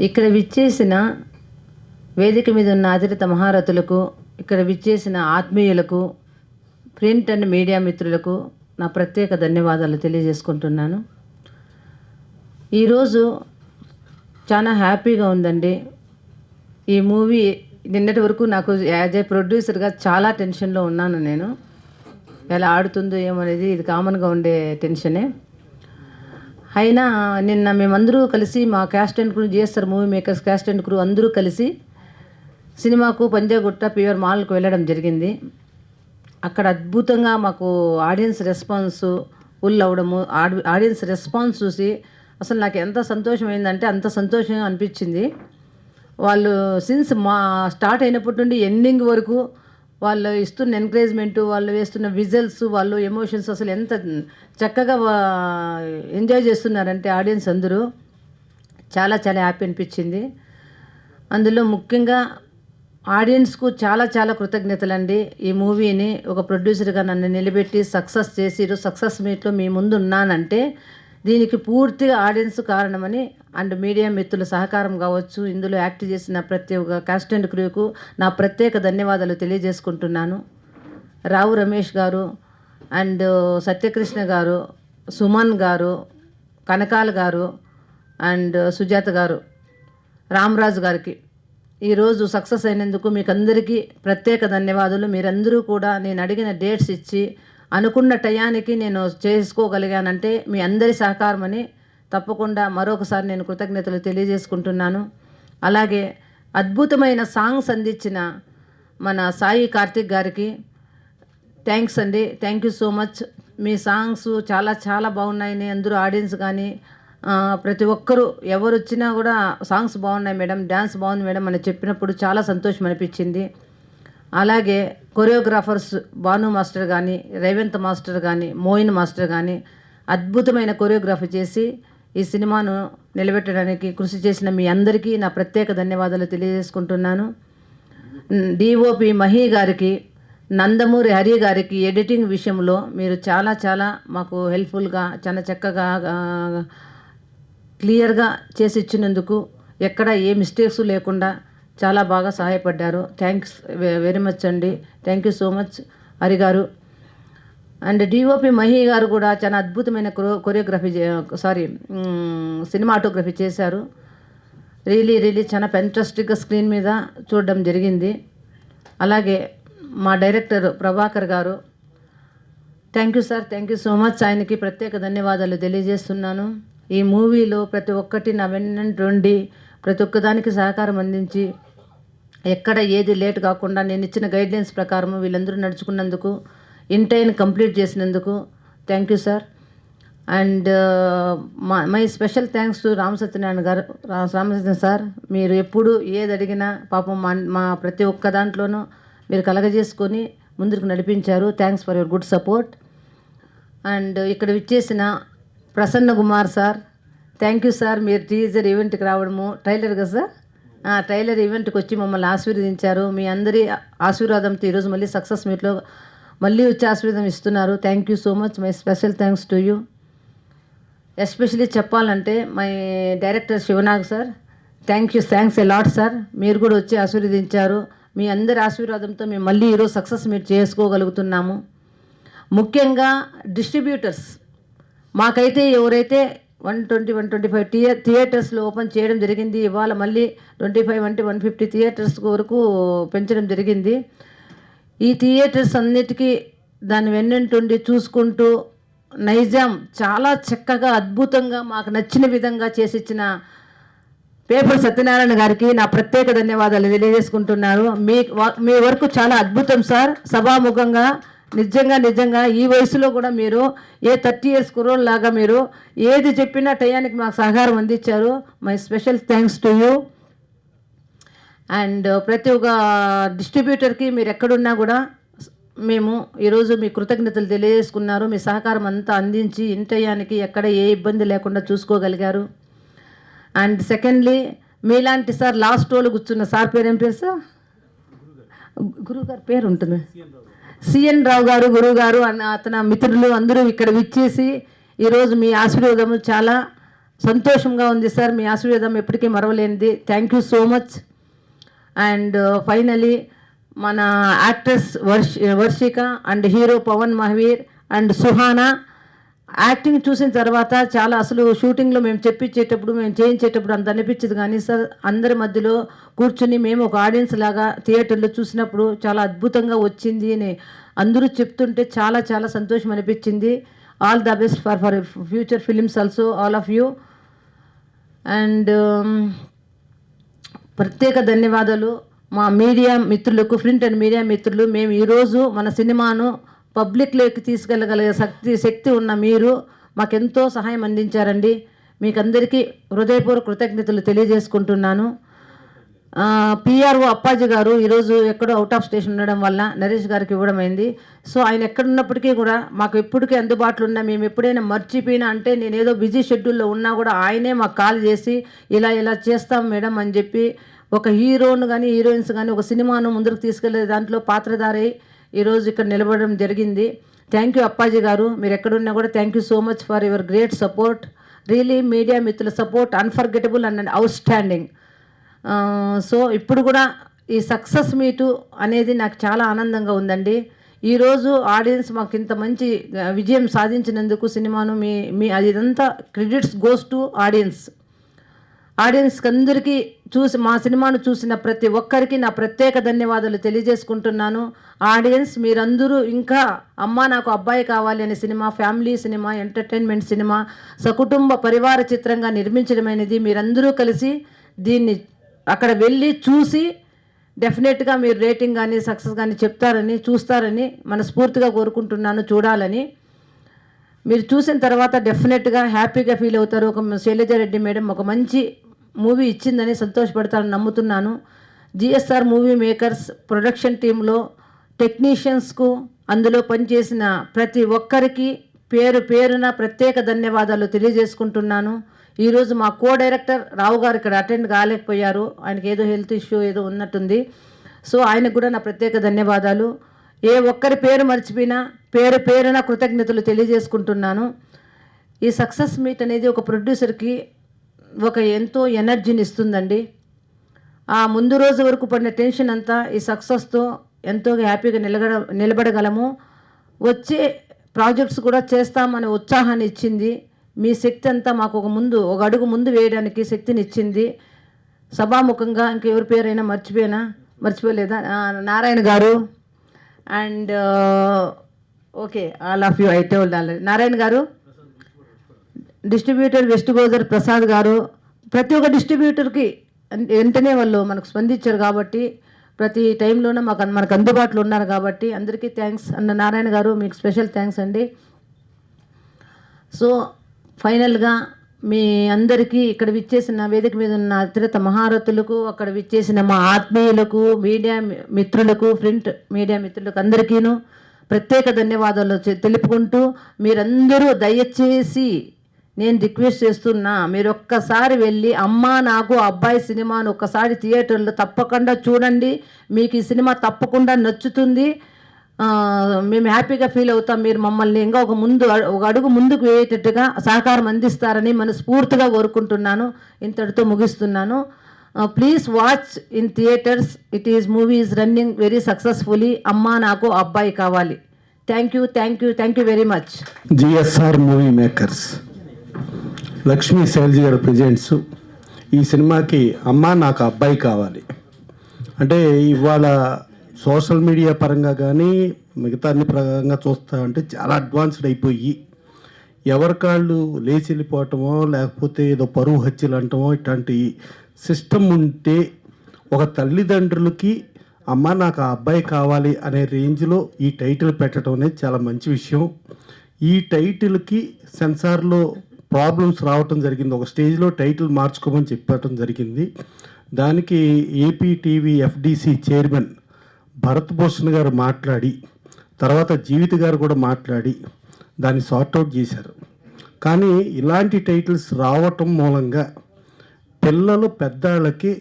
ఇక్కడ విచ్చేసిన వేదిక మీద ఉన్న ఆదరిత మహారథులకు, ఇక్కడ విచ్చేసిన ఆత్మీయులకు, ప్రింట్ అండ్ మీడియా మిత్రులకు నా ప్రత్యేక ధన్యవాదాలు తెలియజేసుకుంటున్నాను. ఈరోజు చాలా హ్యాపీగా ఉందండి. ఈ మూవీ నిన్నటి వరకు నాకు యాజ్ ఏ ప్రొడ్యూసర్గా చాలా టెన్షన్లో ఉన్నాను. నేను ఎలా ఆడుతుందో ఏమనేది ఇది కామన్గా ఉండే టెన్షనే. అయినా నిన్న మేమందరూ కలిసి మా caste and crew GSR movie makers caste and crew అందరూ కలిసి సినిమాకు పంజాగుట్ట పివిఆర్ మాల్కు వెళ్ళడం జరిగింది. అక్కడ అద్భుతంగా మాకు ఆడియన్స్ రెస్పాన్స్ ఫుల్ అవ్వడము, ఆడియన్స్ రెస్పాన్స్ చూసి అసలు నాకు ఎంత సంతోషమైందంటే అంత సంతోషం అనిపించింది. వాళ్ళు సిన్స్ మా స్టార్ట్ అయినప్పటి నుండి ఎండింగ్ వరకు వాళ్ళు ఇస్తున్న ఎంకరేజ్మెంటు, వాళ్ళు వేస్తున్న విజువల్స్, వాళ్ళు ఎమోషన్స్ అసలు ఎంత చక్కగా ఎంజాయ్ చేస్తున్నారంటే ఆడియన్స్ అందరూ చాలా చాలా హ్యాపీ అనిపించింది. అందులో ముఖ్యంగా ఆడియన్స్కు చాలా చాలా కృతజ్ఞతలండి. ఈ మూవీని ఒక ప్రొడ్యూసర్గా నన్ను నిలబెట్టి సక్సెస్ చేసిరు. సక్సెస్ మీట్లో మీ ముందు ఉన్నానంటే దీనికి పూర్తిగా ఆడియన్స్ కారణమని అండ్ మీడియా మిత్రుల సహకారం కావచ్చు. ఇందులో యాక్ట్ చేసిన ప్రతి ఒక్క కాస్ట్ అండ్ క్రూకు నా ప్రత్యేక ధన్యవాదాలు తెలియజేసుకుంటున్నాను. రావు రమేష్ గారు అండ్ సత్యకృష్ణ గారు, సుమన్ గారు, కనకాల గారు అండ్ సుజాత గారు, రామరాజు గారికి ఈరోజు సక్సెస్ అయినందుకు మీకు అందరికీ ప్రత్యేక ధన్యవాదాలు. మీరందరూ కూడా నేను అడిగిన డేట్స్ ఇచ్చి అనుకున్న టయానికి నేను చేసుకోగలిగానంటే మీ అందరి సహకారమని తప్పకుండా మరొకసారి నేను కృతజ్ఞతలు తెలియజేసుకుంటున్నాను. అలాగే అద్భుతమైన సాంగ్స్ అందించిన మన సాయి కార్తిక్ గారికి థ్యాంక్స్ అండి. Thank you so much. Me songs చాలా చాలా బాగున్నాయని అందరూ ఆడియన్స్ కానీ ప్రతి ఒక్కరూ ఎవరు వచ్చినా కూడా సాంగ్స్ బాగున్నాయి మేడం, డ్యాన్స్ బాగుంది మేడం అని చెప్పినప్పుడు చాలా సంతోషం అనిపించింది. అలాగే కొరియోగ్రాఫర్స్ భాను మాస్టర్ కానీ, రేవంత్ మాస్టర్ కానీ, మోయిన్ మాస్టర్ కానీ అద్భుతమైన కొరియోగ్రఫీ చేసి ఈ సినిమాను నిలబెట్టడానికి కృషి చేసిన మీ అందరికీ నా ప్రత్యేక ధన్యవాదాలు తెలియజేసుకుంటున్నాను. డిఓపి మహి గారికి, నందమూరి హరి గారికి ఎడిటింగ్ విషయంలో మీరు చాలా చాలా మాకు హెల్ప్ఫుల్గా చాలా చక్కగా క్లియర్గా చేసి ఇచ్చినందుకు ఎక్కడ ఏ మిస్టేక్స్ లేకుండా చాలా బాగా సహాయపడ్డారు. థ్యాంక్స్ వెరీ మచ్ అండి. Thank you so much Hari garu. And DOP Mahi గారు కూడా చాలా అద్భుతమైన కొరియోగ్రఫీ సినిమాటోగ్రఫీ చేశారు. రియలీ చాలా ఫెంటాస్టిక్గా స్క్రీన్ మీద చూడడం జరిగింది. అలాగే మా డైరెక్టర్ ప్రభాకర్ గారు, thank you sir, thank you so much. ఆయనకి ప్రత్యేక ధన్యవాదాలు తెలియజేస్తున్నాను. ఈ మూవీలో ప్రతి ఒక్కటి నా వెన్నంటి ప్రతి ఒక్కదానికి సహకారం అందించి ఎక్కడ ఏది లేట్ కాకుండా నేను ఇచ్చిన గైడ్లైన్స్ ప్రకారం వీళ్ళందరూ నడుచుకున్నందుకు, ఇన్ కంప్లీట్ చేసినందుకు thank you sir. And my special thanks to Ramasatyanarayana గారు. రామసత్యనారాయణ సార్, మీరు ఎప్పుడు ఏది అడిగినా పాపం మా ప్రతి ఒక్క దాంట్లోనూ మీరు కలగజేసుకొని ముందుకు నడిపించారు. Thanks for your good support. And ఇక్కడ విచ్చేసిన Prasanna Kumar sir, thank you sir. మీరు టీజర్ ఈవెంట్కి రావడము, ట్రైలర్ కదా సార్, ట్రైలర్ ఈవెంట్కి వచ్చి మమ్మల్ని ఆశీర్వదించారు. మీ అందరి ఆశీర్వాదంతో ఈరోజు మళ్ళీ సక్సెస్ మీట్లో మళ్ళీ వచ్చి ఆశీర్వాదం ఇస్తున్నారు. Thank you so much. My special thanks to you. Especially చెప్పాలంటే my director Shivanag sir, thanks a lot sir. మీరు కూడా వచ్చి ఆశీర్వదించారు. మీ అందరి ఆశీర్వాదంతో మేము మళ్ళీ ఈరోజు సక్సెస్ మీట్ చేసుకోగలుగుతున్నాము. ముఖ్యంగా డిస్ట్రిబ్యూటర్స్, మాకైతే ఎవరైతే 125 థియేటర్స్లో ఓపెన్ చేయడం జరిగింది. ఇవాళ మళ్ళీ 25 అంటే 150 థియేటర్స్ వరకు పెంచడం జరిగింది. ఈ థియేటర్స్ అన్నిటికీ దాన్ని వెన్నంటుండి చూసుకుంటూ నైజాం చాలా చక్కగా అద్భుతంగా మాకు నచ్చిన విధంగా చేసిచ్చిన పేపర్ సత్యనారాయణ గారికి నా ప్రత్యేక ధన్యవాదాలు తెలియజేసుకుంటున్నారు. మీ వర్క్ చాలా అద్భుతం సార్. సభాముఖంగా నిజంగా ఈ వయసులో కూడా మీరు 30 years కుర్రోళ్ళలాగా మీరు ఏది చెప్పినా టయానికి మాకు సహకారం అందించారు. My special thanks to you. And ప్రతి ఒక్క డిస్ట్రిబ్యూటర్కి మీరు ఎక్కడున్నా కూడా మేము ఈరోజు మీ కృతజ్ఞతలు తెలియజేసుకున్నారు. మీ సహకారం అంతా అందించి ఇంటయానికి ఎక్కడ ఏ ఇబ్బంది లేకుండా చూసుకోగలిగారు. అండ్ సెకండ్లీ మీలాంటి సార్ లాస్ట్ రోలు కూర్చున్న సార్ పేరు ఏం పేరు సార్? గురువు గారి పేరు ఉంటుంది, సిఎన్ రావు గారు, గురువు గారు అతని మిత్రులు అందరూ ఇక్కడ విచ్చేసి ఈరోజు మీ ఆశీర్వాదము చాలా సంతోషంగా ఉంది సార్. మీ ఆశీర్వాదం ఎప్పటికీ మరవలేనిది. Thank you so much. And finally మన actress Varshika and hero Pavan Mahavir and Suhana acting చూసిన తర్వాత చాలా అసలు షూటింగ్లో మేము చెప్పించేటప్పుడు మేము చేయించేటప్పుడు అంత అనిపించదు, కానీ సార్ అందరి మధ్యలో కూర్చుని మేము ఒక ఆడియన్స్ లాగా థియేటర్లో చూసినప్పుడు చాలా అద్భుతంగా వచ్చింది అని అందరూ చెప్తుంటే చాలా చాలా సంతోషం అనిపించింది. All the best for future films also all of you. And ప్రత్యేక ధన్యవాదాలు మా మీడియా మిత్రులకు, ప్రింట్ అండ్ మీడియా మిత్రులు. మేము ఈరోజు మన సినిమాను పబ్లిక్లోకి తీసుకెళ్ళగలిగే శక్తి ఉన్న మీరు మాకెంతో సహాయం అందించారండి. మీకు అందరికీ హృదయపూర్వక కృతజ్ఞతలు తెలియజేసుకుంటున్నాను. పిఆర్ఓ అప్పాజీ గారు ఈరోజు ఎక్కడో అవుట్ ఆఫ్ స్టేషన్ ఉండడం వల్ల నరేష్ గారికి ఇవ్వడం అయింది. సో ఆయన ఎక్కడున్నప్పటికీ కూడా మాకు ఎప్పటికీ అందుబాటులో ఉన్న, మేము ఎప్పుడైనా మర్చిపోయినా అంటే నేను ఏదో బిజీ షెడ్యూల్లో ఉన్నా కూడా ఆయనే మాకు కాల్ చేసి ఇలా ఇలా చేస్తాం మేడం అని చెప్పి ఒక హీరోను కానీ హీరోయిన్స్ కానీ ఒక సినిమాను ముందుకు తీసుకెళ్లే దాంట్లో పాత్రధారి ఈరోజు ఇక్కడ నిలబడడం జరిగింది. థ్యాంక్ యూ అప్పాజీ గారు, మీరు ఎక్కడున్నా కూడా thank you so much for your great support. Really media మిత్రుల support unforgettable and outstanding. So ఇప్పుడు కూడా ఈ సక్సెస్ మీటు అనేది నాకు చాలా ఆనందంగా ఉందండి. ఈరోజు ఆడియన్స్ మాకు ఇంత మంచి విజయం సాధించినందుకు సినిమాను మీ అదంతా క్రెడిట్స్ గోస్ టు ఆడియన్స్కి అందరికీ మా సినిమాను చూసిన ప్రతి ఒక్కరికి నా ప్రత్యేక ధన్యవాదాలు తెలియజేసుకుంటున్నాను. ఆడియన్స్ మీరందరూ ఇంకా అమ్మా నాకు అబ్బాయి కావాలి అనే cinema family cinema, entertainment cinema, సకుటుంబ పరివార చిత్రంగా నిర్మించడమైనది. మీరందరూ కలిసి దీన్ని అక్కడ వెళ్ళి చూసి డెఫినెట్గా మీరు రేటింగ్ కానీ సక్సెస్ కానీ చూస్తారని మనస్ఫూర్తిగా కోరుకుంటున్నాను. చూడాలని మీరు చూసిన తర్వాత డెఫినెట్గా హ్యాపీగా ఫీల్ అవుతారు. ఒక శైలజారెడ్డి మేడం ఒక మంచి మూవీ ఇచ్చిందని సంతోషపడతారని నమ్ముతున్నాను. జిఎస్ఆర్ మూవీ మేకర్స్ ప్రొడక్షన్ టీంలో టెక్నీషియన్స్కు, అందులో పనిచేసిన ప్రతి ఒక్కరికి పేరు పేరున ప్రత్యేక ధన్యవాదాలు తెలియజేసుకుంటున్నాను. ఈరోజు మా కో డైరెక్టర్ రావు గారు ఇక్కడ అటెండ్ కాలేకపోయారు, ఆయనకి ఏదో హెల్త్ ఇష్యూ ఏదో ఉన్నట్టుంది. సో ఆయనకు కూడా నా ప్రత్యేక ధన్యవాదాలు. ఏ ఒక్కరి పేరు మర్చిపోయినా పేరు పేరున కృతజ్ఞతలు తెలియజేసుకుంటున్నాను. ఈ సక్సెస్ మీట్ అనేది ఒక ప్రొడ్యూసర్కి ఒక ఎంతో ఎనర్జీని ఇస్తుందండి. ఆ ముందు రోజు వరకు పడిన టెన్షన్ అంతా ఈ సక్సెస్తో ఎంతో హ్యాపీగా నిలబడగలము. వచ్చే ప్రాజెక్ట్స్ కూడా చేస్తామనే ఉత్సాహాన్ని ఇచ్చింది. మీ శక్తి అంతా మాకు ఒక అడుగు ముందు వేయడానికి శక్తిని ఇచ్చింది. సభాముఖంగా ఇంకెవరి పేరైనా మర్చిపోలేదా? నారాయణ గారు and okay all of you I told already. Narayana గారు, డిస్ట్రిబ్యూటర్ వెస్ట్ గోదావరి ప్రసాద్ గారు, ప్రతి ఒక్క డిస్ట్రిబ్యూటర్కి వెంటనే వాళ్ళు మనకు స్పందించారు కాబట్టి ప్రతి టైంలోనే మనకు అందుబాటులో ఉన్నారు కాబట్టి అందరికీ థ్యాంక్స్. అన్న నారాయణ గారు మీకు స్పెషల్ థ్యాంక్స్ అండి. సో ఫైనల్గా మీ అందరికీ ఇక్కడ విచ్చేసిన వేదిక మీద ఉన్న అతిరత మహారథులకు, అక్కడ విచ్చేసిన మా ఆత్మీయులకు, మీడియా మిత్రులకు, ప్రింట్ మీడియా మిత్రులకు అందరికీను ప్రత్యేక ధన్యవాదాలు తెలుపుకుంటూ, మీరందరూ దయచేసి నేను రిక్వెస్ట్ చేస్తున్నా, మీరు ఒక్కసారి వెళ్ళి అమ్మా నాకు అబ్బాయి సినిమాను ఒక్కసారి థియేటర్లో తప్పకుండా చూడండి. మీకు ఈ సినిమా తప్పకుండా నచ్చుతుంది. మేము హ్యాపీగా ఫీల్ అవుతాం. మీరు మమ్మల్ని ఇంకా ఒక అడుగు ముందుకు వేయేటట్టుగా సహకారం అందిస్తారని మనస్ఫూర్తిగా కోరుకుంటున్నాను. ఇంతటితో ముగిస్తున్నాను. Please watch in theatres. Movie is running very successfully. అమ్మా నాకు అబ్బాయి కావాలి. Thank you very much. GSR movie makers Lakshmi Shailaja గారు ప్రెజెంట్స్ ఈ సినిమాకి అమ్మా నాకు అబ్బాయి కావాలి అంటే ఇవాళ సోషల్ మీడియా పరంగా కానీ మిగతా అన్ని పరంగా చూస్తా అంటే చాలా అడ్వాన్స్డ్ అయిపోయి ఎవరికాళ్ళు లేచి వెళ్ళిపోవటమో లేకపోతే ఏదో పరువు హత్యలు అంటమో ఇట్లాంటి సిస్టమ్ ఉంటే ఒక తల్లిదండ్రులకి అమ్మ నాకు ఆ అబ్బాయి కావాలి అనే రేంజ్లో ఈ టైటిల్ పెట్టడం అనేది చాలా మంచి విషయం. ఈ టైటిల్కి సెన్సార్లో ప్రాబ్లమ్స్ రావటం జరిగింది. ఒక స్టేజ్లో టైటిల్ మార్చుకోమని చెప్పడం జరిగింది. దానికి AP TV FDC chairman Bharat Bhushan గారు మాట్లాడి తర్వాత జీవిత గారు కూడా మాట్లాడి దాన్ని సార్ట్అవుట్ చేశారు. కానీ ఇలాంటి టైటిల్స్ రావటం మూలంగా పిల్లలు పెద్దవాళ్ళకి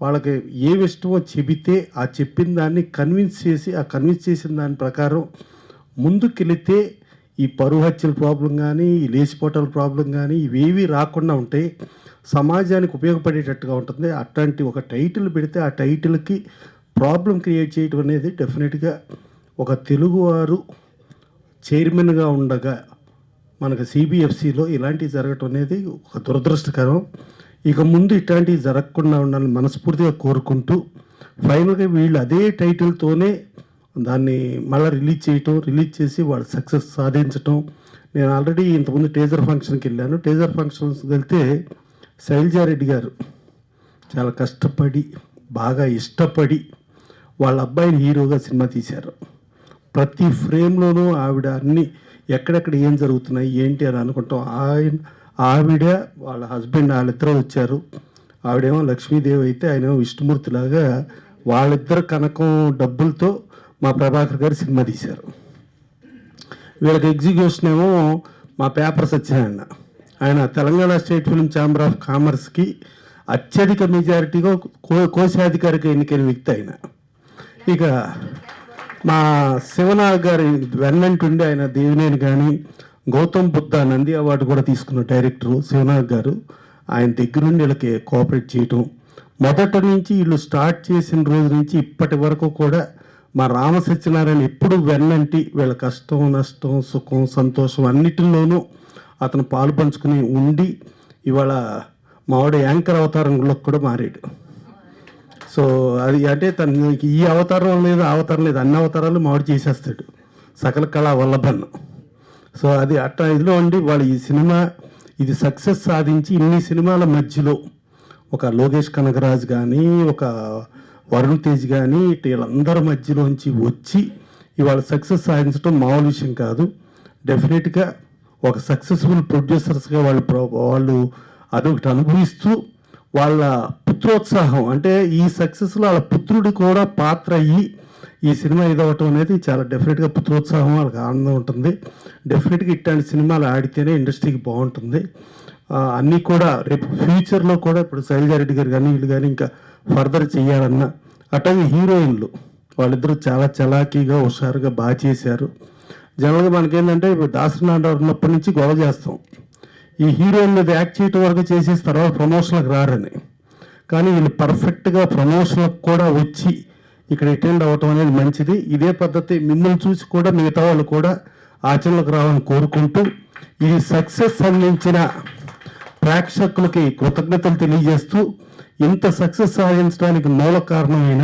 వాళ్ళకి ఏమి ఇష్టమో చెబితే ఆ చెప్పిన దాన్ని కన్విన్స్ చేసిన దాని ప్రకారం ముందుకెళితే ఈ పరువు హత్యల ప్రాబ్లం కానీ ఈ లేచిపోటల ప్రాబ్లం కానీ ఇవేవి రాకుండా ఉంటే సమాజానికి ఉపయోగపడేటట్టుగా ఉంటుంది. అట్లాంటి ఒక టైటిల్ పెడితే ఆ టైటిల్కి ప్రాబ్లం క్రియేట్ చేయడం అనేది డెఫినెట్గా ఒక తెలుగువారు చైర్మన్గా ఉండగా మనకు సిబిఎఫ్సిలో ఇలాంటివి జరగటం అనేది ఒక దురదృష్టకరం. ఇక ముందు ఇట్లాంటివి జరగకుండా ఉండాలని మనస్ఫూర్తిగా కోరుకుంటూ ఫైనల్గా వీళ్ళు అదే టైటిల్తోనే దాన్ని మళ్ళీ రిలీజ్ చేసి వాళ్ళు సక్సెస్ సాధించటం. నేను ఆల్రెడీ ఇంతకుముందు టేజర్ ఫంక్షన్కి వెళ్ళాను. టేజర్ ఫంక్షన్స్కి వెళ్తే శైలజారెడ్డి గారు చాలా కష్టపడి బాగా ఇష్టపడి వాళ్ళ అబ్బాయిని హీరోగా సినిమా తీశారు. ప్రతి ఫ్రేమ్లోనూ ఆవిడ అన్ని ఎక్కడెక్కడ ఏం జరుగుతున్నాయి ఏంటి అని అనుకుంటాం. ఆవిడ వాళ్ళ హస్బెండ్ వాళ్ళిద్దరూ వచ్చారు. ఆవిడేమో లక్ష్మీదేవి అయితే ఆయనేమో విష్ణుమూర్తిలాగా వాళ్ళిద్దరు కనకం డబ్బులతో మా ప్రభాకర్ గారు సినిమా తీశారు. వీళ్ళకి ఎగ్జిక్యూషన్ ఏమో మా పేపర్ సత్యనారాయణ. ఆయన Telangana state film chamber of కామర్స్కి అత్యధిక మెజారిటీగా కోశాధికారిగా ఎన్నికైన వ్యక్తి ఆయన. ఇక మా శివనాగ్ గారి వెన్నంటుండి ఆయన దేవినేని కానీ గౌతమ్ బుద్ధ నంది అవార్డు కూడా తీసుకున్న డైరెక్టరు శివనాగ్ గారు. ఆయన దగ్గర నుండి వీళ్ళకి కోఆపరేట్ చేయటం మొదటి నుంచి వీళ్ళు స్టార్ట్ చేసిన రోజు నుంచి ఇప్పటి వరకు కూడా మా రామ సత్యనారాయణ ఎప్పుడు వెన్నంటి వీళ్ళ కష్టం నష్టం సుఖం సంతోషం అన్నిటిలోనూ అతను పాలు పంచుకుని ఉండి ఇవాళ మావాడు యాంకర్ అవతారంలోకి కూడా మారాడు. సో అది అంటే తనకి ఈ అవతారం లేదు ఆ అవతారం లేదు అన్ని అవతారాలు మావాడు చేసేస్తాడు సకల కళా వల్లభన్. సో అది అట్లా ఇదిలో ఉండి వాళ్ళు ఈ సినిమా ఇది సక్సెస్ సాధించి ఇన్ని సినిమాల మధ్యలో ఒక లోకేష్ కనగరాజ్ కానీ ఒక వరుణ్ తేజ్ కానీ వీళ్ళందరి మధ్యలోంచి వచ్చి ఇవాళ సక్సెస్ సాధించడం మామూలు విషయం కాదు. డెఫినెట్గా ఒక సక్సెస్ఫుల్ ప్రొడ్యూసర్స్గా వాళ్ళు అదొకటి అనుభవిస్తూ వాళ్ళ పుత్రోత్సాహం అంటే ఈ సక్సెస్లో వాళ్ళ పుత్రుడి కూడా పాత్ర అయ్యి ఈ సినిమా ఇదవటం అనేది చాలా డెఫినెట్గా పుత్రోత్సాహం వాళ్ళకి ఆనందం ఉంటుంది. డెఫినెట్గా ఇట్లాంటి సినిమాలు ఆడితేనే ఇండస్ట్రీకి బాగుంటుంది. అన్నీ కూడా రేపు ఫ్యూచర్లో కూడా ఇప్పుడు శైలజారెడ్డి గారు కానీ వీళ్ళు కానీ ఇంకా ఫర్దర్ చేయాలన్నా అట్లాగే హీరోయిన్లు వాళ్ళిద్దరూ చాలా చలాకీగా హుషారుగా బాగా చేశారు. జనరల్గా మనకేంటంటే ఇప్పుడు దాసనారాయణ ఉన్నప్పటి నుంచి గొడవ చేస్తాం ఈ హీరోయిన్ మీద యాక్ట్ చేయటం వరకు చేసేసి తర్వాత ప్రమోషన్లకు రారని. కానీ వీళ్ళు పర్ఫెక్ట్గా ప్రమోషన్లకు కూడా వచ్చి ఇక్కడ అటెండ్ అవ్వటం అనేది మంచిది. ఇదే పద్ధతి మిమ్మల్ని చూసి కూడా మిగతా వాళ్ళు కూడా ఆచరణకు రావాలని కోరుకుంటూ ఈ సక్సెస్ అందించిన ప్రేక్షకులకి కృతజ్ఞతలు తెలియజేస్తూ ఇంత సక్సెస్ సాధించడానికి మూల కారణమైన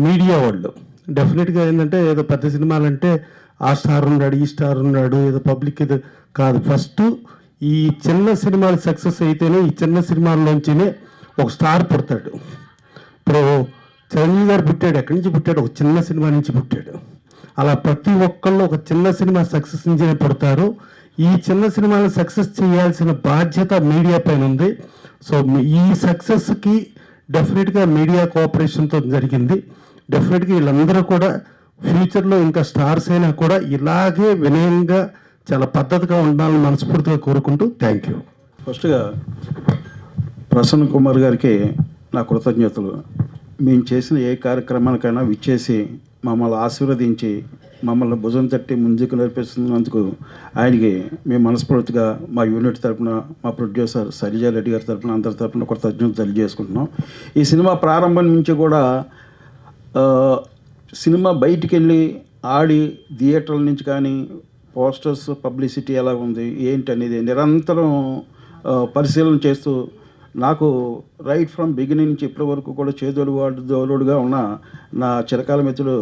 మీడియా వాళ్ళు డెఫినెట్గా ఏంటంటే ఏదో పెద్ద సినిమాలంటే ఆ స్టార్ ఉన్నాడు ఈ స్టార్ ఉన్నాడు ఏదో పబ్లిక్ ఇది కాదు. ఫస్ట్ ఈ చిన్న సినిమాలు సక్సెస్ అయితేనే ఈ చిన్న సినిమాల్లోంచినే ఒక స్టార్ పుడతాడు. ఇప్పుడు చిరంజీవి గారు పుట్టాడు ఎక్కడి నుంచి పుట్టాడు ఒక చిన్న సినిమా నుంచి పుట్టాడు. అలా ప్రతి ఒక్కళ్ళు ఒక చిన్న సినిమా సక్సెస్ నుంచే పుడతారు. ఈ చిన్న సినిమాని సక్సెస్ చేయాల్సిన బాధ్యత మీడియా పైన ఉంది. సో ఈ సక్సెస్కి డెఫినెట్గా మీడియా కోఆపరేషన్తో జరిగింది. డెఫినెట్గా వీళ్ళందరూ కూడా ఫ్యూచర్లో ఇంకా స్టార్స్ అయినా కూడా ఇలాగే వినయంగా చాలా పద్ధతిగా ఉండాలని మనస్ఫూర్తిగా కోరుకుంటూ థ్యాంక్ యూ. ఫస్ట్గా ప్రసన్న కుమార్ గారికి నా కృతజ్ఞతలు. మేము చేసిన ఏ కార్యక్రమానికైనా విచ్చేసి మమ్మల్ని ఆశీర్వదించి మమ్మల్ని భుజం తట్టి ముందుకు నడిపిస్తున్నందుకు ఆయనకి మేము మనస్ఫూర్తిగా మా యూనిట్ తరఫున మా ప్రొడ్యూసర్ శైలజారెడ్డి గారి తరఫున అందరి తరఫున కృతజ్ఞతలు తెలియజేసుకుంటున్నాం. ఈ సినిమా ప్రారంభం నుంచి కూడా సినిమా బయటికి వెళ్ళి ఆడి థియేటర్ల నుంచి కానీ పోస్టర్స్ పబ్లిసిటీ ఎలా ఉంది ఏంటి అనేది నిరంతరం పరిశీలన చేస్తూ నాకు రైట్ ఫ్రమ్ బిగినింగ్ నుంచి ఇప్పటి వరకు కూడా చేదోడుగా ఉన్న నా చిరకాల మిత్రుడు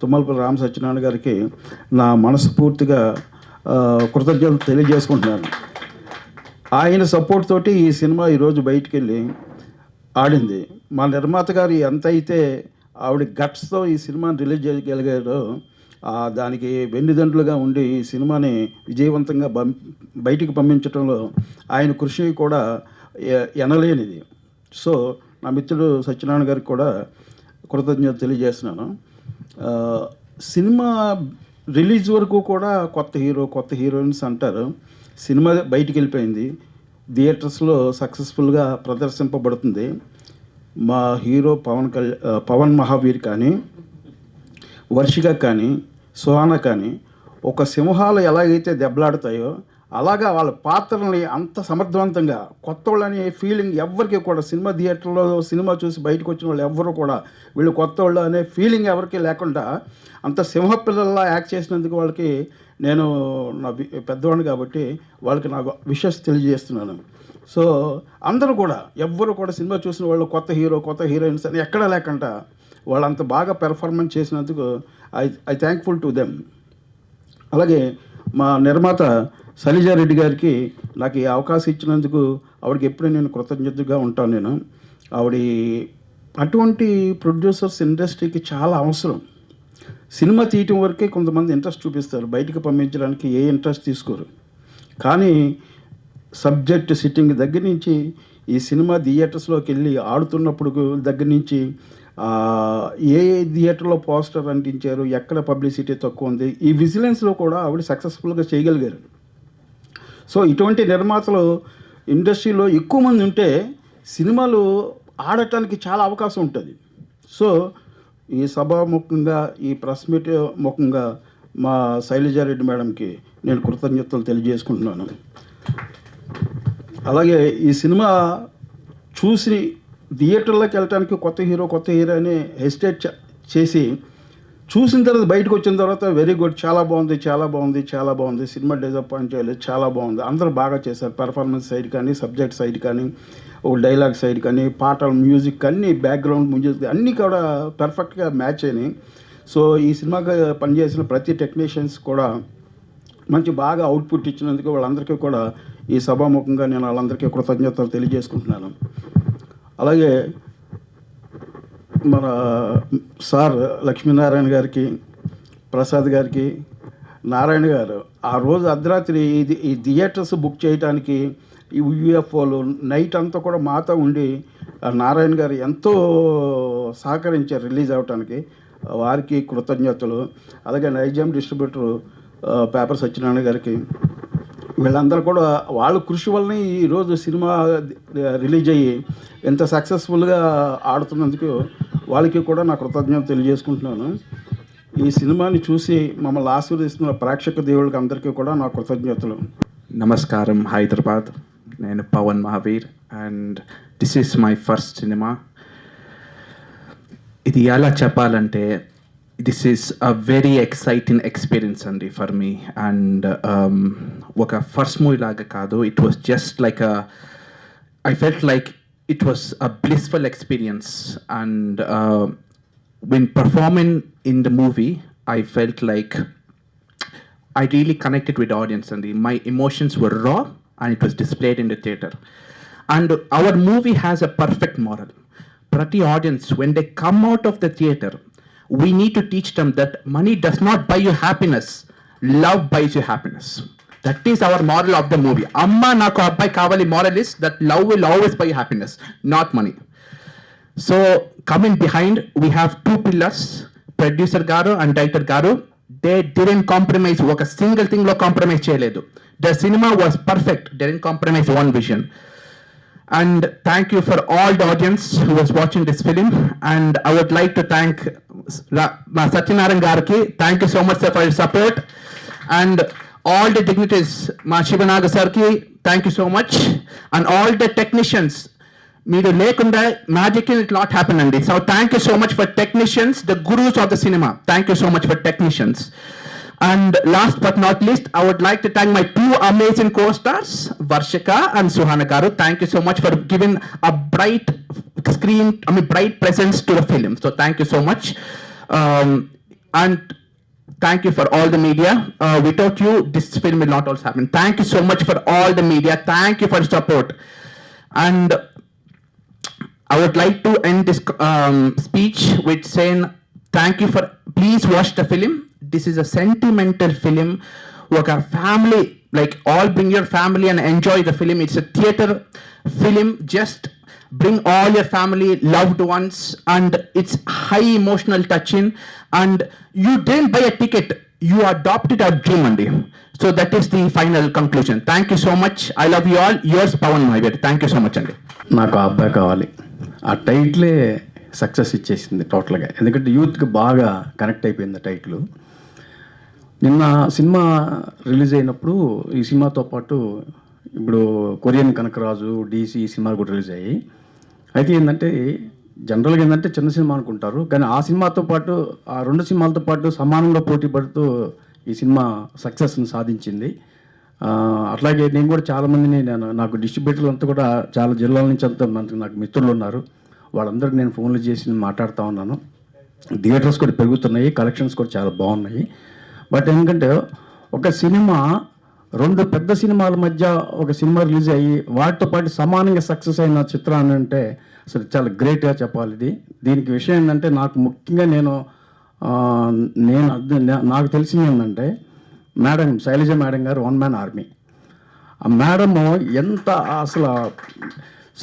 తుమ్మలపల్లి రామ సత్యనారాయణ గారికి నా మనస్ఫూర్తిగా కృతజ్ఞతలు తెలియజేసుకుంటున్నాను. ఆయన సపోర్ట్ తోటి ఈ సినిమా ఈరోజు బయటికి వెళ్ళి ఆడింది. మా నిర్మాత గారు ఎంత అయితే ఆవిడ గట్స్తో ఈ సినిమాని రిలీజ్ చేయగలిగారో దానికి వెన్నుదండ్రులుగా ఉండి ఈ సినిమాని విజయవంతంగా బయటికి పంపించడంలో ఆయన కృషి కూడా ఎనలేనిది. సో నా మిత్రుడు సత్యనారాయణ గారికి కూడా కృతజ్ఞత తెలియజేస్తున్నాను. సినిమా రిలీజ్ వరకు కూడా కొత్త హీరో కొత్త హీరోయిన్స్ అంటారు. సినిమా బయటికి వెళ్ళిపోయింది, థియేటర్స్లో సక్సెస్ఫుల్గా ప్రదర్శింపబడుతుంది. మా హీరో పవన్ మహావీర్ కానీ వర్షిక కానీ సుహానా కానీ ఒక సింహాలు ఎలాగైతే దెబ్బలాడతాయో అలాగా వాళ్ళ పాత్రల్ని అంత సమర్థవంతంగా కొత్త వాళ్ళని ఫీలింగ్ ఎవరికి కూడా సినిమా థియేటర్లో సినిమా చూసి బయటకు వచ్చిన వాళ్ళు ఎవ్వరూ కూడా వీళ్ళు కొత్త వాళ్ళు అనే ఫీలింగ్ ఎవరికి లేకుండా అంత సింహ పిల్లల్లా యాక్ట్ చేసినందుకు వాళ్ళకి నేను నా పెద్దవాడిని కాబట్టి వాళ్ళకి నాకు విషెస్ తెలియజేస్తున్నాను. సో అందరూ కూడా ఎవ్వరు కూడా సినిమా చూసిన వాళ్ళు కొత్త హీరో కొత్త హీరోయిన్స్ అని ఎక్కడా లేకుండా వాళ్ళంత బాగా పెర్ఫార్మెన్స్ చేసినందుకు ఐ థ్యాంక్ఫుల్ టు దెమ్. అలాగే మా నిర్మాత శైలజారెడ్డి గారికి నాకు ఈ అవకాశం ఇచ్చినందుకు ఆవిడకి ఎప్పుడూ నేను కృతజ్ఞతగా ఉంటాను. నేను అటువంటి ప్రొడ్యూసర్స్ ఇండస్ట్రీకి చాలా అవసరం. సినిమా తీయటం వరకే కొంతమంది ఇంట్రెస్ట్ చూపిస్తారు, బయటికి పంపించడానికి ఏ ఇంట్రెస్ట్ తీసుకోరు. కానీ సబ్జెక్ట్ సిట్టింగ్ దగ్గర నుంచి ఈ సినిమా థియేటర్స్లోకి వెళ్ళి ఆడుతున్నప్పుడు దగ్గర నుంచి ఏ థియేటర్లో పోస్టర్ అంటించారు, ఎక్కడ పబ్లిసిటీ తక్కువ ఉంది, ఈ విజిలెన్స్లో కూడా ఆవిడ సక్సెస్ఫుల్గా చేయగలిగారు. సో ఇటువంటి నిర్మాతలు ఇండస్ట్రీలో ఎక్కువ మంది ఉంటే సినిమాలు ఆడటానికి చాలా అవకాశం ఉంటుంది. సో ఈ సభాముఖంగా ఈ ప్రెస్ మీట్ ముఖంగా మా శైలజారెడ్డి మేడంకి నేను కృతజ్ఞతలు తెలియజేసుకుంటున్నాను. అలాగే ఈ సినిమా చూసి థియేటర్లోకి వెళ్ళటానికి కొత్త హీరో అని హెసిటేట్ చేసి చూసిన తర్వాత బయటకు వచ్చిన తర్వాత వెరీ గుడ్, చాలా బాగుంది, సినిమా డిసప్పాయింట్ చేయలేదు, చాలా బాగుంది, అందరూ బాగా చేశారు. పెర్ఫార్మెన్స్ సైడ్ కానీ, సబ్జెక్ట్ సైడ్ కానీ, ఒక డైలాగ్ సైడ్ కానీ, పాటలు, మ్యూజిక్ అన్నీ, బ్యాక్గ్రౌండ్ మ్యూజిక్ అన్నీ కూడా పర్ఫెక్ట్గా మ్యాచ్ అయినాయి. సో ఈ సినిమాగా పనిచేసిన ప్రతి టెక్నీషియన్స్ కూడా మంచి బాగా అవుట్పుట్ ఇచ్చినందుకు వాళ్ళందరికీ కూడా ఈ సభాముఖంగా నేను వాళ్ళందరికీ కృతజ్ఞతలు తెలియజేసుకుంటున్నాను. అలాగే మన సార్ లక్ష్మీనారాయణ గారికి, ప్రసాద్ గారికి, నారాయణ గారు ఆ రోజు అర్ధరాత్రి ఈ థియేటర్స్ బుక్ చేయడానికి ఈ యూఎఫ్ఓలు నైట్ అంతా కూడా మాతో ఉండి నారాయణ గారు ఎంతో సహకరించారు రిలీజ్ అవ్వటానికి, వారికి కృతజ్ఞతలు. అలాగే నైజాం డిస్ట్రిబ్యూటర్ పేపర్ సత్యనారాయణ గారికి, వీళ్ళందరూ కూడా వాళ్ళ కృషి వల్లనే ఈరోజు సినిమా రిలీజ్ అయ్యి ఎంత సక్సెస్ఫుల్గా ఆడుతున్నందుకు వాళ్ళకి కూడా నా కృతజ్ఞత తెలియజేసుకుంటున్నాను. ఈ సినిమాని చూసి మమ్మల్ని ఆశీర్వదిస్తున్న ప్రేక్షక దేవుళ్ళకి అందరికీ కూడా నా కృతజ్ఞతలు. నమస్కారం హైదరాబాద్, నేను Pawan Mahavir and this is my first cinema. ఇది ఎలా చెప్పాలంటే this is a very exciting experience అండి ఫర్ మీ. అండ్ ఒక ఫస్ట్ మూవీ లాగా కాదు, it was just like I felt like it was a blissful experience. And when performing in the movie, I felt like I really connected with the audience, and my emotions were raw and it was displayed in the theater. And our movie has a perfect moral. Prati audience, when they come out of the theater, we need to teach them that money does not buy you happiness, love buys you happiness. That is our moral of the movie. Amma naku abbai kavali moral is that love will always buy happiness, not money. So coming behind, we have two pillars, producer garu and director garu. They didn't compromise oka single thing lo compromise cheyaledu. The cinema was perfect, they didn't compromise one vision. And thank you for all the audience who was watching this film. And I would like to thank Satyanarayan Garki. Thank you so much sir for your support. And all the dignitaries, Ma Shivanaga Sarki, thank you so much. And all the technicians, meeru lekunda magic will not happen andi. So thank you so much for technicians, the gurus of the cinema. Thank you so much for technicians. And last but not least, I would like to thank my two amazing co-stars, Varshika and Suhana Garu. Thank you so much for giving a bright bright presence to the film. So thank you so much. And thank you for all the media. Without you, this film will not also happen. Thank you so much for all the media. Thank you for support. And I would like to end this speech with saying thank you for, please watch the film. This is a sentimental film. Like a family, like all bring your family and enjoy the film. It's a theater film. Just bring all your family, loved ones, and it's high emotional touching. And you didn't buy a ticket, you adopted a dream andi. So that is the final conclusion. Thank you so much. I love you all. Yours Pawan Mahveer. Thank you so much andi. నాకు అబ్బాయి కావాలి ఆ టైటిలే success ఇచ్చేసింది టోటల్గా. ఎందుకంటే యూత్కి బాగా connect అయిపోయింది టైటిల్. నిన్న సినిమా రిలీజ్ అయినప్పుడు ఈ సినిమాతో పాటు ఇప్పుడు కొరియన్ కనకరాజు డీసీ ఈ సినిమాలు కూడా రిలీజ్ అయ్యాయి. అయితే ఏంటంటే జనరల్గా ఏంటంటే చిన్న సినిమా అనుకుంటారు, కానీ ఆ సినిమాతో పాటు ఆ 2 సినిమాలతో పాటు సమానంగా పోటీ పడుతూ ఈ సినిమా సక్సెస్ని సాధించింది. అట్లాగే నేను కూడా చాలామందిని నాకు డిస్ట్రిబ్యూటర్లు అంతా కూడా చాలా జిల్లాల నుంచి అంతా నాకు మిత్రులు ఉన్నారు. వాళ్ళందరికీ నేను ఫోన్లు చేసి మాట్లాడుతూ ఉన్నాను. థియేటర్స్ కూడా పెరుగుతున్నాయి, కలెక్షన్స్ కూడా చాలా బాగున్నాయి. బట్ ఎందుకంటే ఒక సినిమా 2 పెద్ద సినిమాల మధ్య ఒక సినిమా రిలీజ్ అయ్యి వాటితో పాటు సమానంగా సక్సెస్ అయిన చిత్రాన్ని అంటే అసలు చాలా గ్రేట్గా చెప్పాలి. దీనికి విషయం ఏంటంటే నాకు ముఖ్యంగా నాకు తెలిసింది ఏంటంటే మేడం శైలజ మేడం గారు 1 మ్యాన్ ఆర్మీ. ఆ మేడము ఎంత అసలు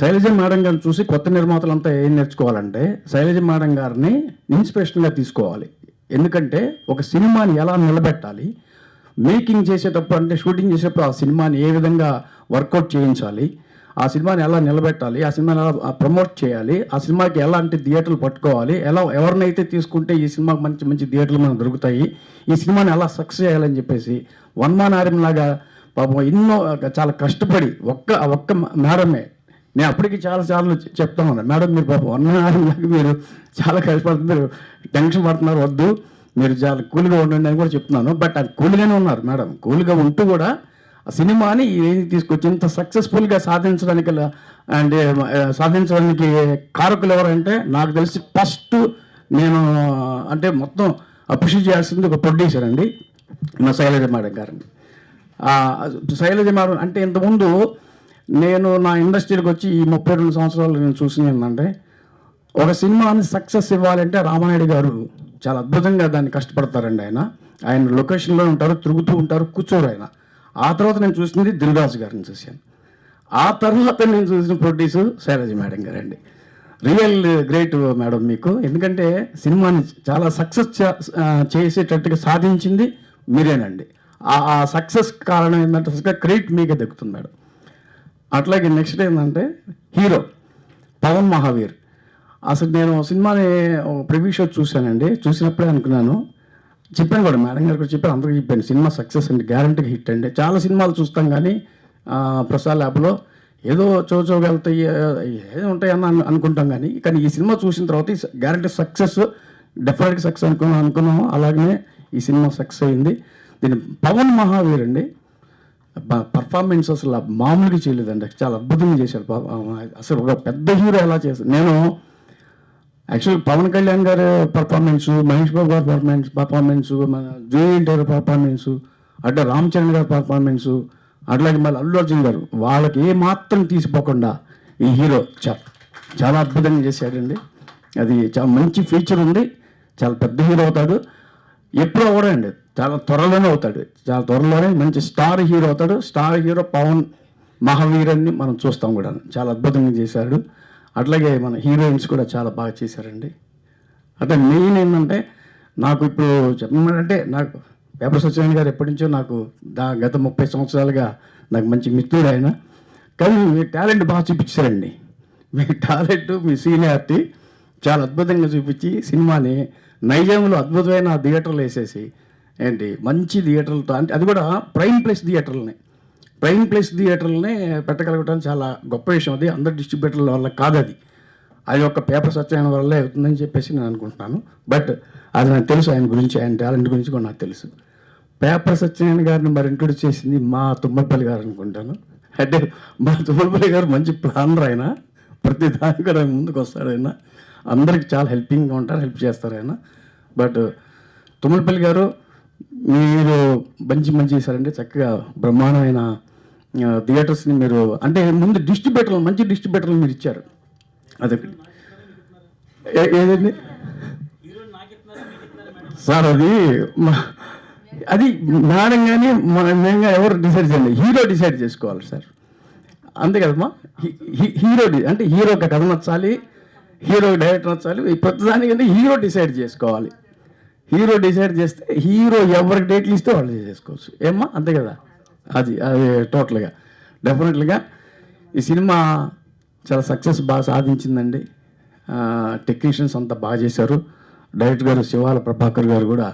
శైలజ మేడం గారిని చూసి కొత్త నిర్మాతలంతా ఏం నేర్చుకోవాలంటే శైలజ మేడం గారిని ఇన్స్పిరేషన్గా తీసుకోవాలి. ఎందుకంటే ఒక సినిమాని ఎలా నిలబెట్టాలి, మేకింగ్ చేసేటప్పుడు అంటే షూటింగ్ చేసేటప్పుడు ఆ సినిమాని ఏ విధంగా వర్కౌట్ చేయించాలి, ఆ సినిమాని ఎలా నిలబెట్టాలి, ఆ సినిమాని ఎలా ప్రమోట్ చేయాలి, ఆ సినిమాకి ఎలాంటి థియేటర్లు పట్టుకోవాలి, ఎవరినైతే తీసుకుంటే ఈ సినిమాకి మంచి మంచి థియేటర్లు మనకు దొరుకుతాయి, ఈ సినిమాని ఎలా సక్సెస్ చేయాలని చెప్పేసి 1 మ్యాన్ ఆర్మీ లాగా పాపం ఎన్నో చాలా కష్టపడి ఒక్క మేడమే. నేను అప్పటికి చాలా చెప్తా ఉన్నాను, మేడం మీరు పాపం 1 మ్యాన్ ఆర్మీ లాగా మీరు చాలా కష్టపడుతున్నారు, టెన్షన్ పడుతున్నారు, వద్దు మీరు చాలా కూల్గా ఉండండి అని కూడా చెప్తున్నాను. బట్ అది కూల్గానే ఉన్నారు మేడం. కూల్గా ఉంటూ కూడా ఆ సినిమాని ఏది తీసుకొచ్చి ఇంత సక్సెస్ఫుల్గా సాధించడానికి కారకులు ఎవరంటే నాకు తెలిసి ఫస్ట్ నేను అంటే మొత్తం అప్రిషియేట్ చేయాల్సింది ఒక ప్రొడ్యూసర్ అండి, మా శైలజ మేడం గారిని. శైలజ మేడం అంటే ఇంతకుముందు నేను నా ఇండస్ట్రీకి వచ్చి ఈ 32 సంవత్సరాలు నేను చూసింది ఏంటంటే ఒక సినిమాని సక్సెస్ ఇవ్వాలంటే రామానాయుడు గారు చాలా అద్భుతంగా దాన్ని కష్టపడతారండి. ఆయన లొకేషన్లో ఉంటారు, తిరుగుతూ ఉంటారు, కూర్చోరు ఆయన. ఆ తర్వాత నేను చూసింది దిల్ రాజు గారిని చూశాను. ఆ తర్వాత నేను చూసిన ప్రొడ్యూసర్ శైలజ మేడం గారండి. రియల్ గ్రేట్ మేడం మీకు. ఎందుకంటే సినిమాని చాలా సక్సెస్ చేసేటట్టుగా సాధించింది మీరేనండి. ఆ సక్సెస్ కారణం ఏంటంటే క్రెడిట్ మీకే దక్కుతుంది మేడం. అట్లాగే నెక్స్ట్ ఏంటంటే హీరో పవన్ మహావీర్. అసలు నేను సినిమాని ప్రివ్యూ షో చూశానండి. చూసినప్పుడే అనుకున్నాను, చెప్పాను కూడా మేడం గారు కూడా చెప్పాను, అందరికీ చెప్పాను, సినిమా సక్సెస్ అండి, గ్యారంటీగా హిట్ అండి. చాలా సినిమాలు చూస్తాం కానీ ప్రసాద్ ల్యాబ్లో ఏదో వెళ్తాయి ఏదో ఉంటాయని అనుకుంటాం కానీ ఈ సినిమా చూసిన తర్వాత గ్యారంటీ సక్సెస్, డెఫినెట్గా సక్సెస్ అనుకున్నాము. అలాగనే ఈ సినిమా సక్సెస్ అయింది. దీని పవన్ మహావీర్ అండి పర్ఫార్మెన్స్ అసలు మామూలుగా చేయలేదండి, చాలా అద్భుతంగా చేశాడు. అసలు ఒక పెద్ద హీరో ఎలా చేశాడు. నేను యాక్చువల్ పవన్ కళ్యాణ్ గారి పర్ఫార్మెన్సు, మహేష్ బాబు గారి పర్ఫార్మెన్సు, మన జూనియర్ ఎన్టీఆర్ పర్ఫార్మెన్సు, అట్లా రామ్ చరణ్ గారి పర్ఫార్మెన్సు, అట్లాగే మళ్ళీ అల్లు అర్జున్ గారు, వాళ్ళకి ఏ మాత్రం తీసిపోకుండా ఈ హీరో చాలా అద్భుతంగా చేశాడండి. అది చాలా మంచి ఫీచర్ ఉంది. చాలా పెద్ద హీరో అవుతాడు. ఎప్పుడు అవడండి, చాలా త్వరలోనే అవుతాడు. చాలా త్వరలోనే మంచి స్టార్ హీరో అవుతాడు. స్టార్ హీరో పవన్ మహావీరాన్ని మనం చూస్తాం కూడా. చాలా అద్భుతంగా చేశాడు. అట్లాగే మన హీరోయిన్స్ కూడా చాలా బాగా చేశారండి. అంటే మెయిన్ ఏంటంటే నాకు ఇప్పుడు చెప్పమంటే నాకు పేపర్ సత్యనారాయణ గారు ఎప్పటి నుంచో నాకు గత 30 సంవత్సరాలుగా నాకు మంచి మిత్రుడు ఆయన. కానీ మీ టాలెంట్ బాగా చూపించారండి. మీ టాలెంట్, మీ సీనియారిటీ చాలా అద్భుతంగా చూపించి సినిమాని నైజాంలో అద్భుతమైన థియేటర్లు వేసేసి మంచి థియేటర్లతో, అంటే అది కూడా ప్రైమ్ ప్లేస్ థియేటర్లని పెట్టగలగటం చాలా గొప్ప విషయం. అది అందరు డిస్ట్రిబ్యూటర్ల వల్ల కాదు, అది ఒక పేపర్ సత్యనారాయణ వల్లే అవుతుందని చెప్పేసి నేను అనుకుంటున్నాను. బట్ అది నాకు తెలుసు, ఆయన గురించి, ఆయన టాలెంట్ గురించి కూడా నాకు తెలుసు. పేపర్ సత్యనారాయణ గారిని మరి ఇంట్రొడ్యూస్ చేసింది మా తుమ్మలపల్లి గారు అనుకుంటాను. అంటే మా తుమ్మలపల్లి గారు మంచి ప్లానర్, ఆయన ప్రతి దానికి కూడా ముందుకు వస్తాడు. ఆయన అందరికి చాలా హెల్పింగ్గా ఉంటారు, హెల్ప్ చేస్తారు ఆయన. బట్ తుమ్మలపల్లి గారు మీరు మంచి చేశారంటే చక్కగా బ్రహ్మాండమైన థియేటర్స్ని మీరు, అంటే ముందు మంచి డిస్ట్రిబ్యూటర్లు మీరు ఇచ్చారు. అదొకటి. ఏదండి సార్, అది మేడం కానీ మేము ఎవరు డిసైడ్ చేయండి, హీరో డిసైడ్ చేసుకోవాలి సార్, అంతే కదమ్మా. హీరో అంటే హీరోకి కథ నచ్చాలి, హీరోకి డైరెక్టర్ నచ్చాలి, ప్రతిదానికంటే హీరో డిసైడ్ చేసుకోవాలి. హీరో డిసైడ్ చేస్తే హీరో ఎవరికి డేట్లు ఇస్తే వాళ్ళు చేసుకోవచ్చు ఏమ్మా, అంతే కదా. అది టోటల్గా డెఫినెట్లీగా ఈ సినిమా చాలా సక్సెస్ బాగా సాధించిందండి. టెక్నీషియన్స్ అంతా బాగా చేశారు. డైరెక్టర్ గారు శివాల ప్రభాకర్ గారు కూడా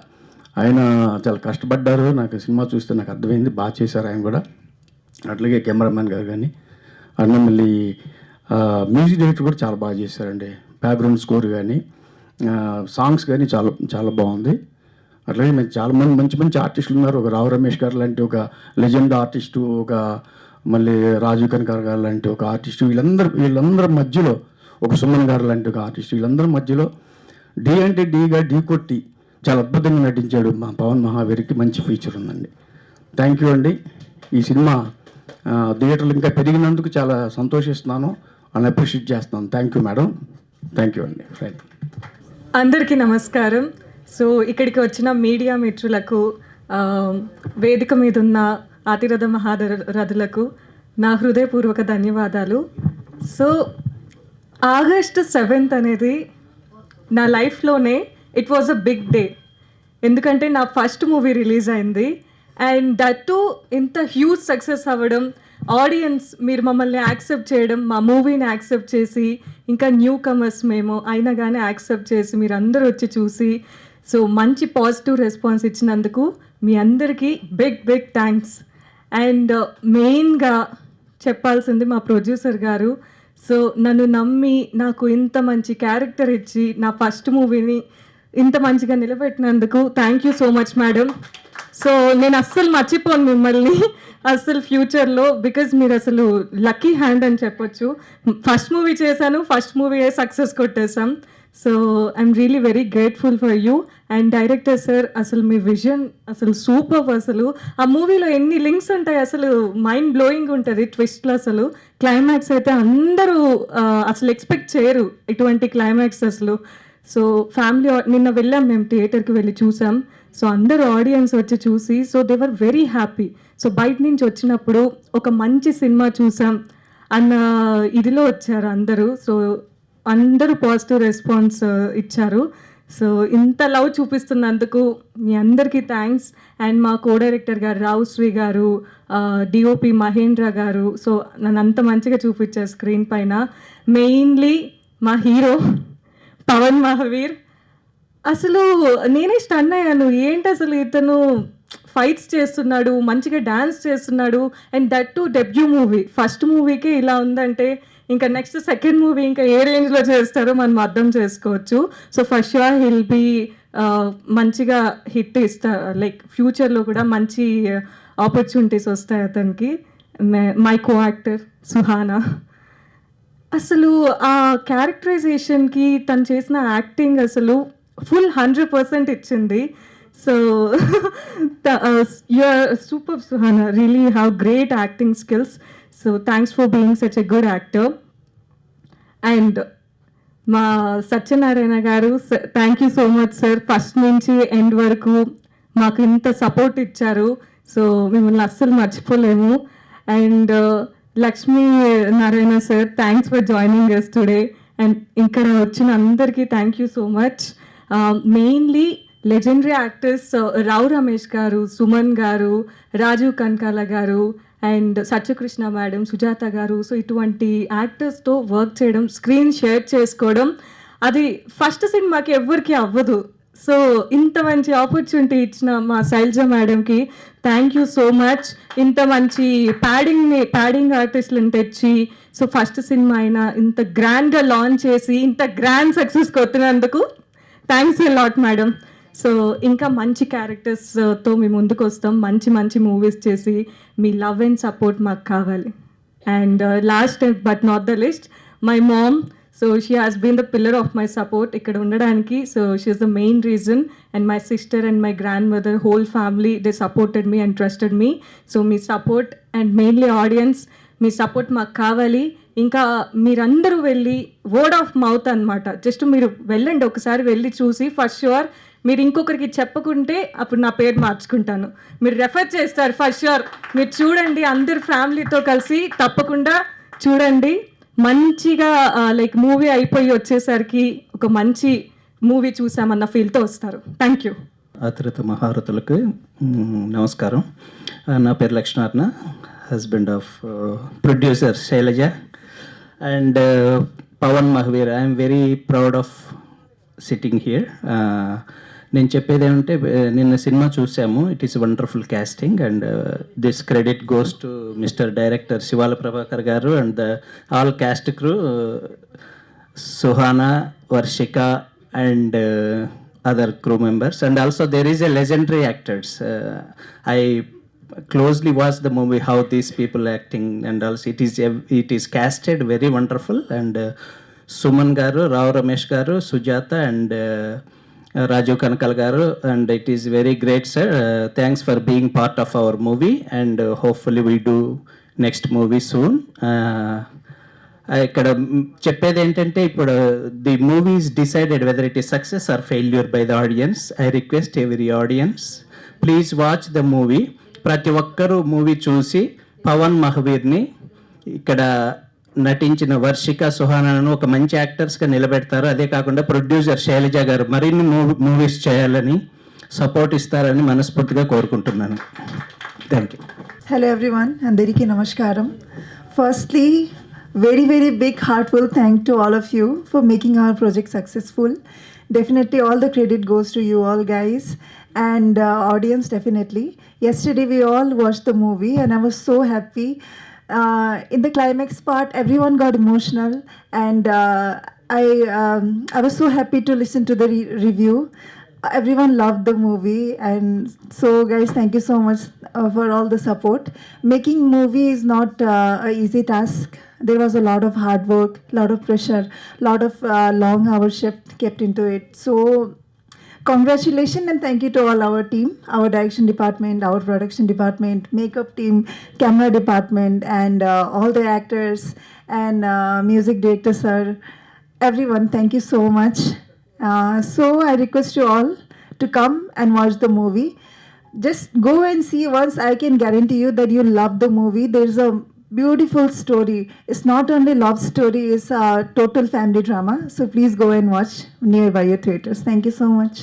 ఆయన చాలా కష్టపడ్డారు. నాకు సినిమా చూస్తే నాకు అర్థమైంది, బాగా చేశారు ఆయన కూడా. అట్లాగే కెమెరామ్యాన్ గారు కానీ అన్న మళ్ళీ మ్యూజిక్ డైరెక్టర్ కూడా చాలా బాగా చేశారండి. బ్యాక్గ్రౌండ్ స్కోర్ కానీ సాంగ్స్ కానీ చాలా చాలా బాగుంది. అట్లాగే మేము చాలామంది మంచి మంచి ఆర్టిస్టులు ఉన్నారు. ఒక రావు రమేష్ గారు లాంటి ఒక లెజెండ్ ఆర్టిస్టు, ఒక మళ్ళీ రాజు కనకార్ గారు లాంటి ఒక ఆర్టిస్టు, వీళ్ళందరి మధ్యలో ఒక సుమన్ గారు లాంటి ఒక ఆర్టిస్టు, వీళ్ళందరి మధ్యలో డి అంటే డీగా ఢీ కొట్టి చాలా అద్భుతంగా నటించాడు మా పవన్ మహావీర్కి. మంచి ఫీచర్ ఉందండి. థ్యాంక్ యూ అండి. ఈ సినిమా థియేటర్లు ఇంకా పెరిగినందుకు చాలా సంతోషిస్తున్నాను అని అప్రిషియేట్ చేస్తున్నాను. Thank you madam. Thank you అండి. రైట్. అందరికీ నమస్కారం. సో ఇక్కడికి వచ్చిన మీడియా మిత్రులకు, వేదిక మీద ఉన్న అతిరథ మహారథులకు నా హృదయపూర్వక ధన్యవాదాలు. సో ఆగస్ట్ 7th అనేది నా లైఫ్లోనే it was a big day. ఎందుకంటే నా ఫస్ట్ మూవీ రిలీజ్ అయింది అండ్ దట్ టు ఇంత హ్యూజ్ సక్సెస్ అవ్వడం, ఆడియన్స్ మీరు మమ్మల్ని యాక్సెప్ట్ చేయడం, మా మూవీని యాక్సెప్ట్ చేసి, ఇంకా న్యూ కమర్స్ మేము అయినా కానీ యాక్సెప్ట్ చేసి మీరు అందరూ వచ్చి చూసి సో మంచి పాజిటివ్ రెస్పాన్స్ ఇచ్చినందుకు మీ అందరికీ బిగ్ బిగ్ థ్యాంక్స్. అండ్ మెయిన్గా చెప్పాల్సింది మా ప్రొడ్యూసర్ గారు. సో నన్ను నమ్మి నాకు ఇంత మంచి క్యారెక్టర్ ఇచ్చి నా ఫస్ట్ మూవీని ఇంత మంచిగా నిలబెట్టినందుకు thank you so much madam. So నేను అస్సలు మర్చిపోను మిమ్మల్ని అసలు ఫ్యూచర్లో, బికాజ్ మీరు అసలు లక్కీ హ్యాండ్ అని చెప్పొచ్చు. ఫస్ట్ మూవీ చేశాను, ఫస్ట్ మూవీ సక్సెస్ కొట్టేశాం. So I'm really very grateful for you. And director sir అసలు మీ విజన్ అసలు సూపర్. అసలు ఆ మూవీలో ఎన్ని లింక్స్ ఉంటాయి, అసలు మైండ్ బ్లోయింగ్ ఉంటుంది. ట్విస్ట్లో అసలు క్లైమాక్స్ అయితే అందరూ అసలు ఎక్స్పెక్ట్ చేయరు ఇటువంటి క్లైమాక్స్ అసలు. సో ఫ్యామిలీ నిన్న వెళ్ళాం మేము, థియేటర్కి వెళ్ళి చూసాం. సో అందరూ ఆడియన్స్ వచ్చి చూసి so they were very happy. So బయట నుంచి వచ్చినప్పుడు ఒక మంచి సినిమా చూసాం అన్న ఇదిలో వచ్చారు అందరూ. సో అందరూ పాజిటివ్ రెస్పాన్స్ ఇచ్చారు. సో ఇంత లవ్ చూపిస్తున్నందుకు మీ అందరికీ థ్యాంక్స్. అండ్ మా కో డైరెక్టర్ గారు రావుశ్రీ గారు, డిఓపి మహేంద్ర గారు, సో నన్ను అంత మంచిగా చూపించారు స్క్రీన్ పైన. మెయిన్లీ మా హీరో పవన్ మహావీర్. అసలు నేనే స్టన్ అయ్యాను, ఏంటి అసలు ఇతను ఫైట్స్ చేస్తున్నాడు, మంచిగా డ్యాన్స్ చేస్తున్నాడు, and that to debut movie. First మూవీకి ఇలా ఉందంటే ఇంకా నెక్స్ట్ సెకండ్ మూవీ ఇంకా ఏ రేంజ్లో చేస్తారో మనం అర్థం చేసుకోవచ్చు. So first sure he'll be మంచిగా హిట్ ఇస్తారు, లైక్ ఫ్యూచర్లో కూడా మంచి ఆపర్చునిటీస్ వస్తాయి అతనికి. మై కో యాక్టర్ సుహానా, అసలు ఆ క్యారెక్టరైజేషన్కి తను చేసిన యాక్టింగ్ అసలు ఫుల్ 100% ఇచ్చింది. So you are super Suhana, really have great acting skills. So thanks for being such a good actor. And మా Satyanarayana garu, thank you so much sir. First నుంచి ఎండ్ వరకు మాకు ఇంత సపోర్ట్ ఇచ్చారు. సో మిమ్మల్ని అస్సలు మర్చిపోలేము. And Lakshmi Narayana sir, thanks for joining us today. And ఇక్కడ వచ్చిన అందరికీ thank you so much. Mainly legendary actors Rao Ramesh garu, Suman గారు, రాజీవ్ కనకాల గారు, అండ్ సత్యకృష్ణ మేడం, సుజాత గారు. సో ఇటువంటి యాక్టర్స్తో వర్క్ చేయడం, స్క్రీన్ షేర్ చేసుకోవడం, అది ఫస్ట్ సినిమాకి ఎవ్వరికి అవ్వదు. సో ఇంత మంచి ఆపర్చునిటీ ఇచ్చిన మా శైలజ మేడంకి థ్యాంక్ యూ సో మచ్. ఇంత మంచి ప్యాడింగ్ ఆర్టిస్టులను తెచ్చి సో ఫస్ట్ సినిమా అయినా ఇంత గ్రాండ్గా లాంచ్ చేసి ఇంత గ్రాండ్ సక్సెస్ కొట్టినందుకు thanks a lot madam. So ఇంకా మంచి క్యారెక్టర్స్తో మీ ముందుకు వస్తాం, మంచి మంచి మూవీస్ చేసి మీ లవ్ అండ్ సపోర్ట్ మాకు కావాలి. And last but not the least, my mom. So she has been the pillar of my support ఇక్కడ ఉండడానికి. So she is the main reason. And my sister and my grandmother, whole family, they supported me and trusted me. So మీ support and mainly audience, మీ support మాకు కావాలి. ఇంకా మీరందరూ వెళ్ళి word of mouth అనమాట, జస్ట్ మీరు వెళ్ళండి, ఒకసారి వెళ్ళి చూసి ఫస్ట్ షూర్ మీరు ఇంకొకరికి చెప్పకుంటే అప్పుడు నా పేరు మార్చుకుంటాను. మీరు రెఫర్ చేస్తారు ఫస్ట్ షూర్. మీరు చూడండి, అందరు ఫ్యామిలీతో కలిసి తప్పకుండా చూడండి. మంచిగా లైక్ మూవీ అయిపోయి వచ్చేసరికి ఒక మంచి మూవీ చూసామన్న ఫీల్తో వస్తారు. Thank you. అతిరథ మహారథులకు నమస్కారం. నా పేరు Lakshminarayana, husband of producer Shailaja and Pavan Mahavir. I'm very proud of sitting here. నేను చెప్పేది ఏమంటే నిన్న సినిమా చూసాము. It is wonderful casting and this credit goes to mister director Shivala Prabhakar garu and the all cast crew, Suhana, Varshika and other crew members, and also there is a legendary actors. I closely watched the movie how these people acting, and also it is casted very wonderful, and Suman garu, Rao Ramesh garu, Sujata and Raju Kanakal garu, and it is very great, sir. Thanks for being part of our movie, and hopefully we do next movie soon. ఇక్కడ చెప్పేది ఏంటంటే ఇప్పుడు the movie is decided whether it is success or failure by the audience. I request every audience please watch the movie. ప్రతి ఒక్కరూ movie చూసి పవన్ మహావీర్ని, ఇక్కడ నటించిన వర్షిక, సుహానాను ఒక మంచి యాక్టర్స్గా నిలబెడతారు. అదే కాకుండా ప్రొడ్యూసర్ శైలజ గారు మరిన్ని మూవీస్ చేయాలని సపోర్ట్ ఇస్తారని మనస్ఫూర్తిగా కోరుకుంటున్నాను. Thank you. Hello everyone, Andariki Namaskaram. Firstly, very big heartfelt thank to all of you for making our project successful. Definitely all the credit goes to you all guys and audience definitely. Yesterday we all watched the movie and I was so happy. In the climax part everyone got emotional and I was so happy to listen to the review. Everyone loved the movie, and so guys thank you so much for all the support. Making movie is not a easy task. There was a lot of hard work, lot of pressure, lot of long hour shift kept into it. So congratulations and thank you to all our team, our direction department, our production department, makeup team, camera department, and all the actors and music director sir, everyone thank you so much. So I request you all to come and watch the movie. Just go and see once. I can guarantee you that you love the movie. There's a beautiful story. It's not only love story, it's a total family drama. So please go and watch nearby your theaters. Thank you so much.